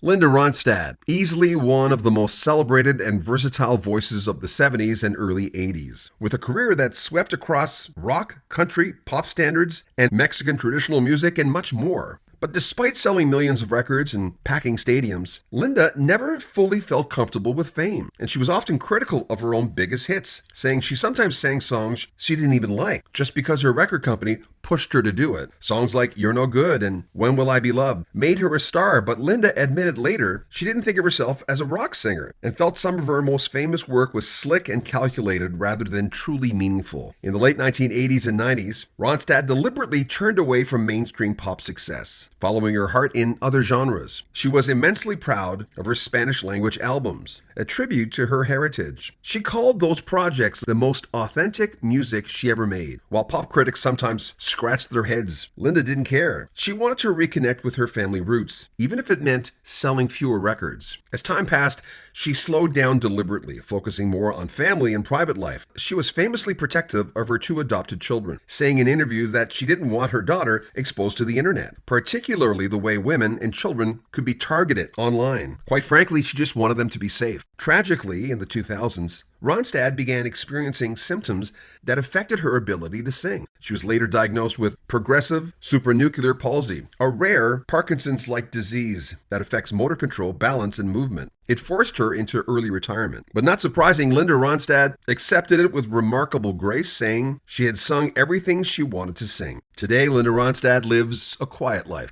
Linda Ronstadt, easily one of the most celebrated and versatile voices of the 70s and early 80s. With a career that swept across rock, country, pop standards, and Mexican traditional music, and much more. But despite selling millions of records and packing stadiums, Linda never fully felt comfortable with fame, and she was often critical of her own biggest hits, saying she sometimes sang songs she didn't even like, just because her record company pushed her to do it. Songs like You're No Good and When Will I Be Loved made her a star, but Linda admitted later she didn't think of herself as a rock singer, and felt some of her most famous work was slick and calculated rather than truly meaningful. In the late 1980s and 90s, Ronstadt deliberately turned away from mainstream pop success, following her heart in other genres. She was immensely proud of her Spanish-language albums, a tribute to her heritage. She called those projects the most authentic music she ever made. While pop critics sometimes scratched their heads, Linda didn't care. She wanted to reconnect with her family roots, even if it meant selling fewer records. As time passed, she slowed down deliberately, focusing more on family and private life. She was famously protective of her two adopted children, saying in interviews that she didn't want her daughter exposed to the internet, particularly the way women and children could be targeted online. Quite frankly, she just wanted them to be safe. Tragically, in the 2000s, Ronstadt began experiencing symptoms that affected her ability to sing. She was later diagnosed with progressive supranuclear palsy, a rare Parkinson's-like disease that affects motor control, balance, and movement. It forced her into early retirement. But not surprising, Linda Ronstadt accepted it with remarkable grace, saying she had sung everything she wanted to sing. Today, Linda Ronstadt lives a quiet life,